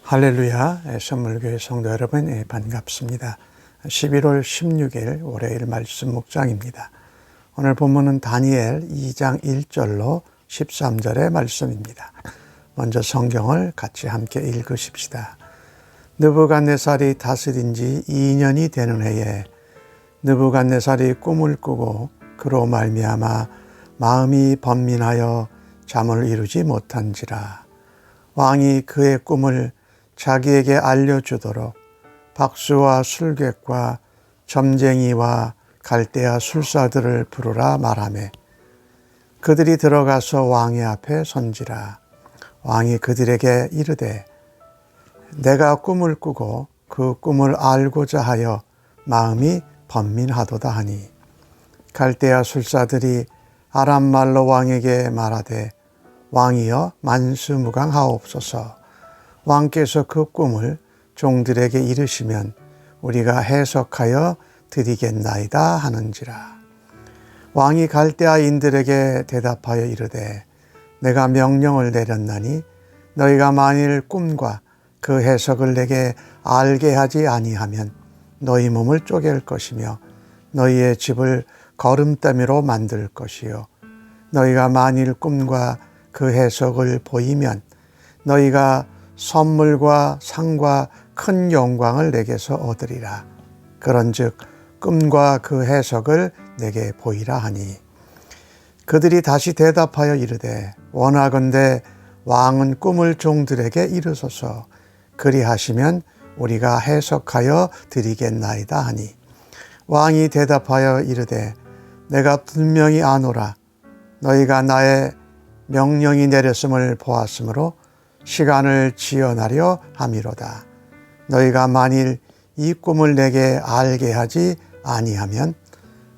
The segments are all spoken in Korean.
할렐루야, 선물교회 성도 여러분, 반갑습니다. 11월 16일 월요일 말씀 묵상입니다. 오늘 본문은 다니엘 2장 1절로 13절의 말씀입니다. 먼저 성경을 같이 함께 읽으십시다. 느부갓네살이 다스린 지 2년이 되는 해에 느부갓네살이 꿈을 꾸고 그로 말미암아 마음이 번민하여 잠을 이루지 못한지라. 왕이 그의 꿈을 자기에게 알려주도록 박수와 술객과 점쟁이와 갈대아 술사들을 부르라 말하매 그들이 들어가서 왕의 앞에 선지라. 왕이 그들에게 이르되 내가 꿈을 꾸고 그 꿈을 알고자 하여 마음이 번민하도다 하니 갈대아 술사들이 아람 말로 왕에게 말하되 왕이여 만수무강하옵소서. 왕께서 그 꿈을 종들에게 이르시면 우리가 해석하여 드리겠나이다 하는지라. 왕이 갈대아인들에게 대답하여 이르되 내가 명령을 내렸나니 너희가 만일 꿈과 그 해석을 내게 알게 하지 아니하면 너희 몸을 쪼갤 것이며 너희의 집을 거름더미로 만들 것이요 너희가 만일 꿈과 그 해석을 보이면 너희가 선물과 상과 큰 영광을 내게서 얻으리라. 그런즉 꿈과 그 해석을 내게 보이라 하니 그들이 다시 대답하여 이르되 원하건대 왕은 꿈을 종들에게 이르소서. 그리하시면 우리가 해석하여 드리겠나이다 하니 왕이 대답하여 이르되 내가 분명히 아노라. 너희가 나의 명령이 내렸음을 보았으므로 시간을 지연하려 함이로다. 너희가 만일 이 꿈을 내게 알게 하지 아니하면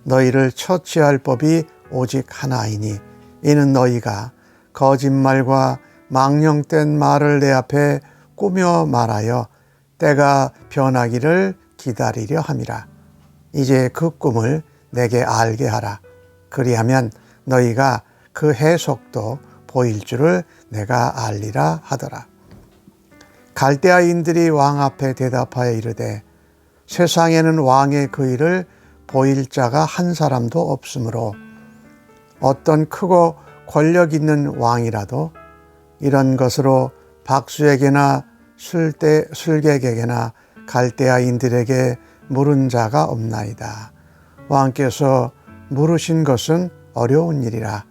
너희를 처치할 법이 오직 하나이니 이는 너희가 거짓말과 망령된 말을 내 앞에 꾸며 말하여 때가 변하기를 기다리려 함이라. 이제 그 꿈을 내게 알게 하라. 그리하면 너희가 그 해석도 보일 줄을 내가 알리라 하더라. 갈대아인들이 왕 앞에 대답하여 이르되 세상에는 왕의 그 일을 보일 자가 한 사람도 없으므로 어떤 크고 권력 있는 왕이라도 이런 것으로 박수에게나 술객에게나 갈대아인들에게 물은 자가 없나이다. 왕께서 물으신 것은 어려운 일이라.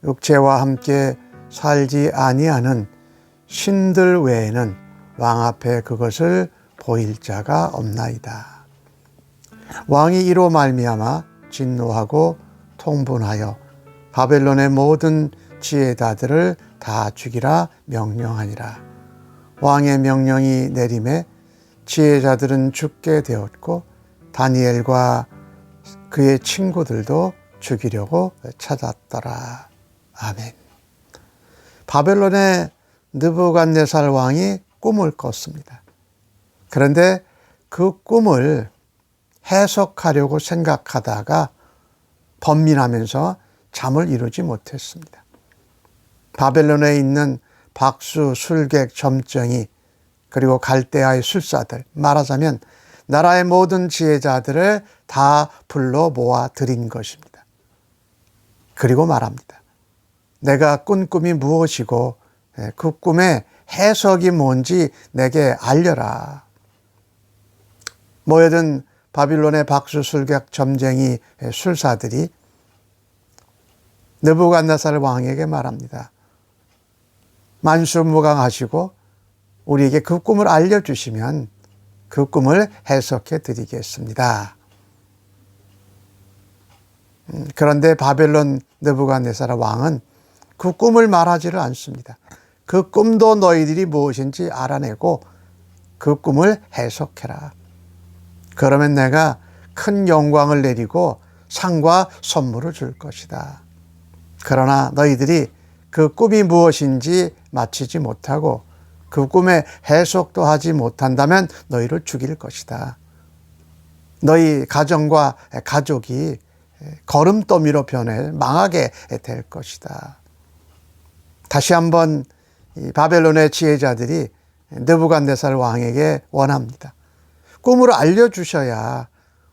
육체와 함께 살지 아니하는 신들 외에는 왕 앞에 그것을 보일 자가 없나이다. 왕이 이로 말미암아 진노하고 통분하여 바벨론의 모든 지혜자들을 다 죽이라 명령하니라. 왕의 명령이 내림에 지혜자들은 죽게 되었고 다니엘과 그의 친구들도 죽이려고 찾았더라. 아멘. 바벨론의 느부갓네살 왕이 꿈을 꿨습니다. 그런데 그 꿈을 해석하려고 생각하다가 번민하면서 잠을 이루지 못했습니다. 바벨론에 있는 박수, 술객, 점쟁이 그리고 갈대아의 술사들, 말하자면 나라의 모든 지혜자들을 다 불러 모아 드린 것입니다. 그리고 말합니다. 내가 꾼 꿈이 무엇이고 그 꿈의 해석이 뭔지 내게 알려라. 모여든 바빌론의 박수, 술객, 점쟁이, 술사들이 느부갓네살 왕에게 말합니다. 만수무강하시고 우리에게 그 꿈을 알려주시면 그 꿈을 해석해 드리겠습니다. 그런데 바벨론 느부갓네살 왕은 그 꿈을 말하지를 않습니다. 그 꿈도 너희들이 무엇인지 알아내고 그 꿈을 해석해라. 그러면 내가 큰 영광을 내리고 상과 선물을 줄 것이다. 그러나 너희들이 그 꿈이 무엇인지 맞히지 못하고 그 꿈의 해석도 하지 못한다면 너희를 죽일 것이다. 너희 가정과 가족이 거름더미로 변해 망하게 될 것이다. 다시 한번 이 바벨론의 지혜자들이 느부갓네살 왕에게 원합니다. 꿈을 알려주셔야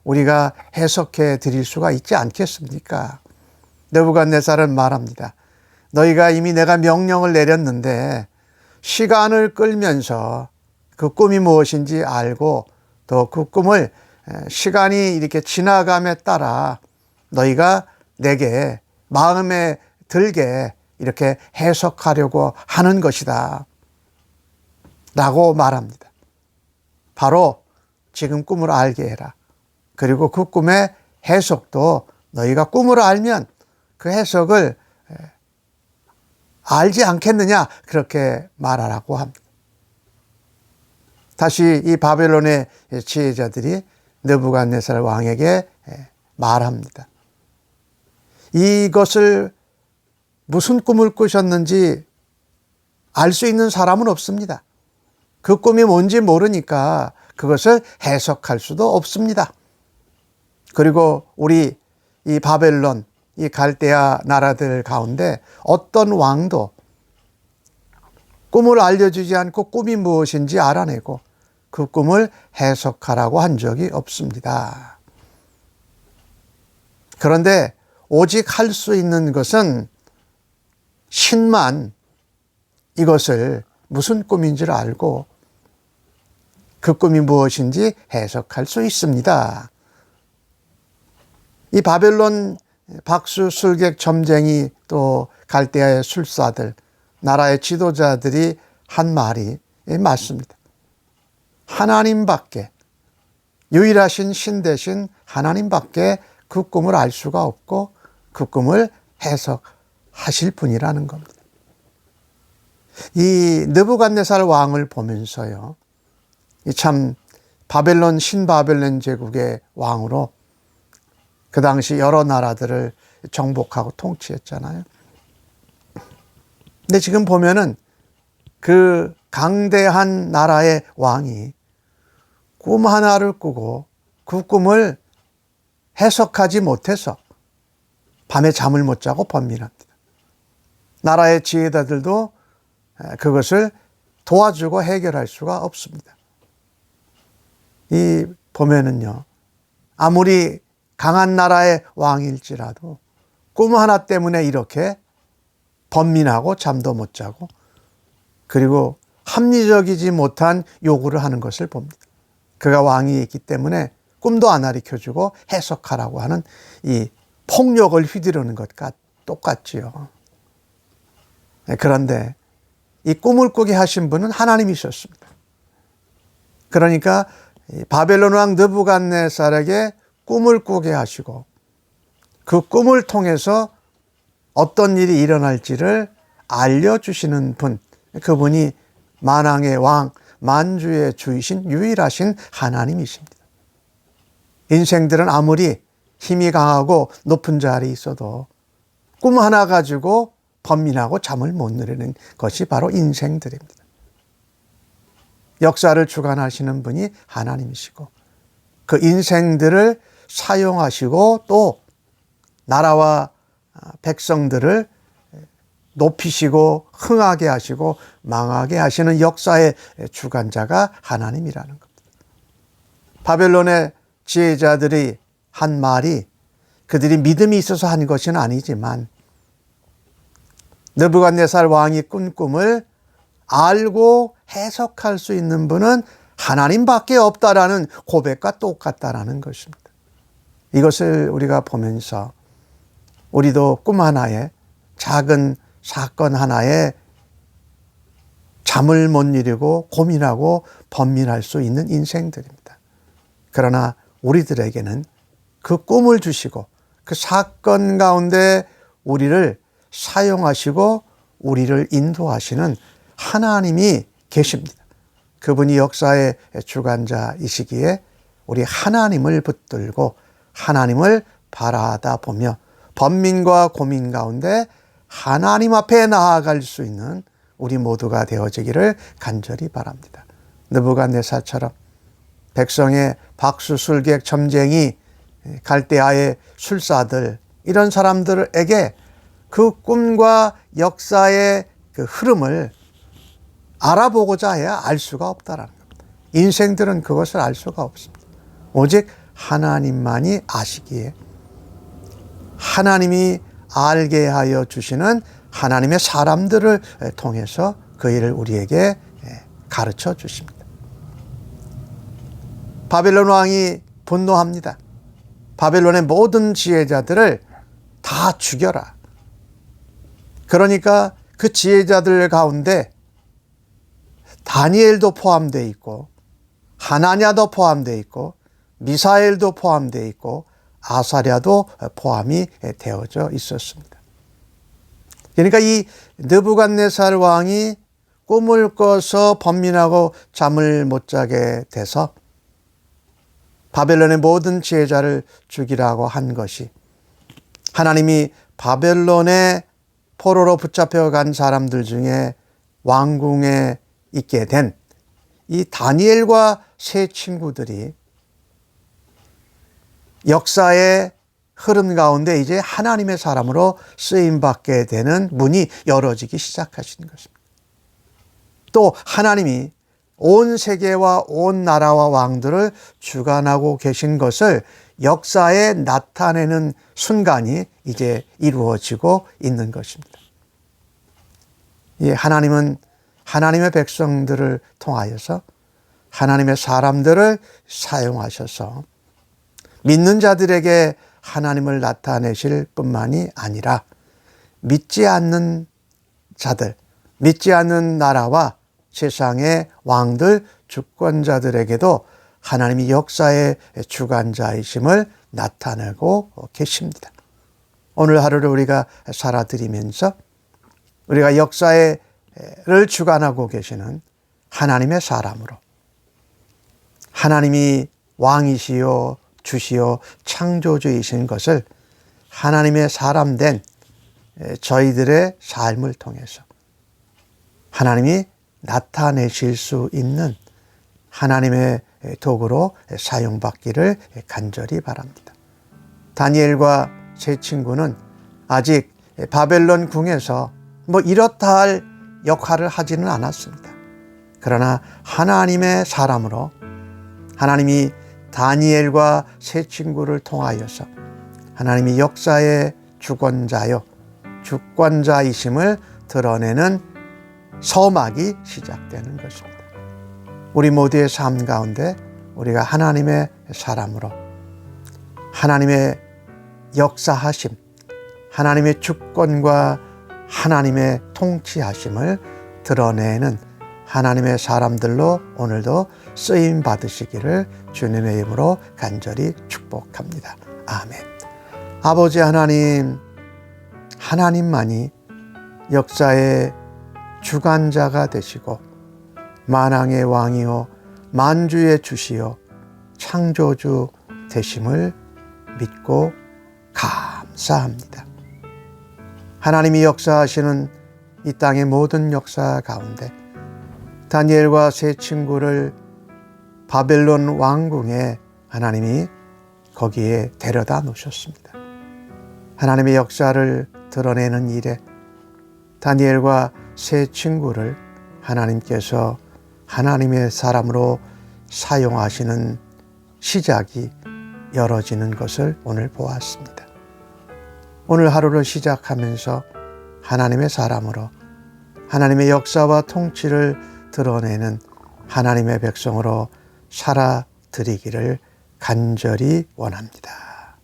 우리가 해석해 드릴 수가 있지 않겠습니까? 느부갓네살은 말합니다. 너희가 이미 내가 명령을 내렸는데 시간을 끌면서 그 꿈이 무엇인지 알고 또 그 꿈을 시간이 이렇게 지나감에 따라 너희가 내게 마음에 들게 이렇게 해석하려고 하는 것이다 라고 말합니다. 바로 지금 꿈을 알게 해라. 그리고 그 꿈의 해석도 너희가 꿈을 알면 그 해석을 알지 않겠느냐 그렇게 말하라고 합니다. 다시 이 바벨론의 지혜자들이 느부갓네살 왕에게 말합니다. 이것을 무슨 꿈을 꾸셨는지 알 수 있는 사람은 없습니다. 그 꿈이 뭔지 모르니까 그것을 해석할 수도 없습니다. 그리고 우리 이 바벨론, 이 갈대아 나라들 가운데 어떤 왕도 꿈을 알려주지 않고 꿈이 무엇인지 알아내고 그 꿈을 해석하라고 한 적이 없습니다. 그런데 오직 할 수 있는 것은 신만 이것을 무슨 꿈인지를 알고 그 꿈이 무엇인지 해석할 수 있습니다. 이 바벨론 박수술객 점쟁이 또 갈대아의 술사들 나라의 지도자들이 한 말이 맞습니다. 하나님밖에 유일하신 신 대신 하나님밖에 그 꿈을 알 수가 없고 그 꿈을 해석하실 분이라는 겁니다. 이 느부갓네살 왕을 보면서요, 참 바벨론 신바벨론 제국의 왕으로 그 당시 여러 나라들을 정복하고 통치했잖아요. 근데 지금 보면은 그 강대한 나라의 왕이 꿈 하나를 꾸고 그 꿈을 해석하지 못해서 밤에 잠을 못 자고 번민합니다. 나라의 지혜자들도 그것을 도와주고 해결할 수가 없습니다. 이 보면은요, 아무리 강한 나라의 왕일지라도 꿈 하나 때문에 이렇게 번민하고 잠도 못 자고 그리고 합리적이지 못한 요구를 하는 것을 봅니다. 그가 왕이 있기 때문에 꿈도 안 가르쳐주고 해석하라고 하는 이 폭력을 휘두르는 것과 똑같지요. 그런데 이 꿈을 꾸게 하신 분은 하나님이셨습니다. 그러니까 바벨론 왕 느부갓네살에게 꿈을 꾸게 하시고 그 꿈을 통해서 어떤 일이 일어날지를 알려주시는 분, 그분이 만왕의 왕, 만주의 주이신 유일하신 하나님이십니다. 인생들은 아무리 힘이 강하고 높은 자리에 있어도 꿈 하나 가지고 번민하고 잠을 못 누리는 것이 바로 인생들입니다. 역사를 주관하시는 분이 하나님이시고 그 인생들을 사용하시고 또 나라와 백성들을 높이시고 흥하게 하시고 망하게 하시는 역사의 주관자가 하나님이라는 겁니다. 바벨론의 지혜자들이 한 말이 그들이 믿음이 있어서 한 것은 아니지만 느부갓네살 왕이 꾼 꿈을 알고 해석할 수 있는 분은 하나님밖에 없다라는 고백과 똑같다라는 것입니다. 이것을 우리가 보면서 우리도 꿈 하나에 작은 사건 하나에 잠을 못 이루고 고민하고 번민할 수 있는 인생들입니다. 그러나 우리들에게는 그 꿈을 주시고 그 사건 가운데 우리를 사용하시고 우리를 인도하시는 하나님이 계십니다. 그분이 역사의 주관자이시기에 우리 하나님을 붙들고 하나님을 바라다 보며 번민과 고민 가운데 하나님 앞에 나아갈 수 있는 우리 모두가 되어지기를 간절히 바랍니다. 느부갓네살처럼 백성의 박수술객 점쟁이 갈대아의 술사들 이런 사람들에게 그 꿈과 역사의 그 흐름을 알아보고자 해야 알 수가 없다라는 겁니다. 인생들은 그것을 알 수가 없습니다. 오직 하나님만이 아시기에 하나님이 알게 하여 주시는 하나님의 사람들을 통해서 그 일을 우리에게 가르쳐 주십니다. 바벨론 왕이 분노합니다. 바벨론의 모든 지혜자들을 다 죽여라. 그러니까 그 지혜자들 가운데 다니엘도 포함되어 있고 하나냐도 포함되어 있고 미사엘도 포함되어 있고 아사랴도 포함이 되어져 있었습니다. 그러니까 이 느부갓네살 왕이 꿈을 꿔서 번민하고 잠을 못 자게 돼서 바벨론의 모든 지혜자를 죽이라고 한 것이 하나님이 바벨론의 포로로 붙잡혀간 사람들 중에 왕궁에 있게 된 이 다니엘과 세 친구들이 역사의 흐름 가운데 이제 하나님의 사람으로 쓰임받게 되는 문이 열어지기 시작하신 것입니다. 또 하나님이 온 세계와 온 나라와 왕들을 주관하고 계신 것을 역사에 나타내는 순간이 이제 이루어지고 있는 것입니다. 하나님은 하나님의 백성들을 통하여서 하나님의 사람들을 사용하셔서 믿는 자들에게 하나님을 나타내실 뿐만이 아니라 믿지 않는 자들, 믿지 않는 나라와 세상의 왕들, 주권자들에게도 하나님이 역사의 주관자이심을 나타내고 계십니다. 오늘 하루를 우리가 살아드리면서 우리가 역사를 주관하고 계시는 하나님의 사람으로 하나님이 왕이시요 주시요 창조주이신 것을 하나님의 사람된 저희들의 삶을 통해서 하나님이 나타내실 수 있는 하나님의 도구로 사용받기를 간절히 바랍니다. 다니엘과 세 친구는 아직 바벨론 궁에서 이렇다 할 역할을 하지는 않았습니다. 그러나 하나님의 사람으로 하나님이 다니엘과 세 친구를 통하여서 하나님이 역사의 주권자요 주권자이심을 드러내는 서막이 시작되는 것입니다. 우리 모두의 삶 가운데 우리가 하나님의 사람으로 하나님의 역사하심, 하나님의 주권과 하나님의 통치하심을 드러내는 하나님의 사람들로 오늘도 쓰임 받으시기를 주님의 이름으로 간절히 축복합니다. 아멘. 아버지 하나님, 하나님만이 역사의 주관자가 되시고 만왕의 왕이요 만주의 주시요 창조주 되심을 믿고 감사합니다. 하나님이 역사하시는 이 땅의 모든 역사 가운데 다니엘과 세 친구를 바벨론 왕궁에 하나님이 거기에 데려다 놓으셨습니다. 하나님의 역사를 드러내는 일에 다니엘과 세 친구를 하나님께서 하나님의 사람으로 사용하시는 시작이 열어지는 것을 오늘 보았습니다. 오늘 하루를 시작하면서 하나님의 사람으로 하나님의 역사와 통치를 드러내는 하나님의 백성으로 살아드리기를 간절히 원합니다.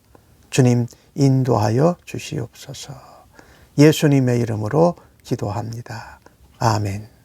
주님 인도하여 주시옵소서. 예수님의 이름으로 기도합니다. 아멘.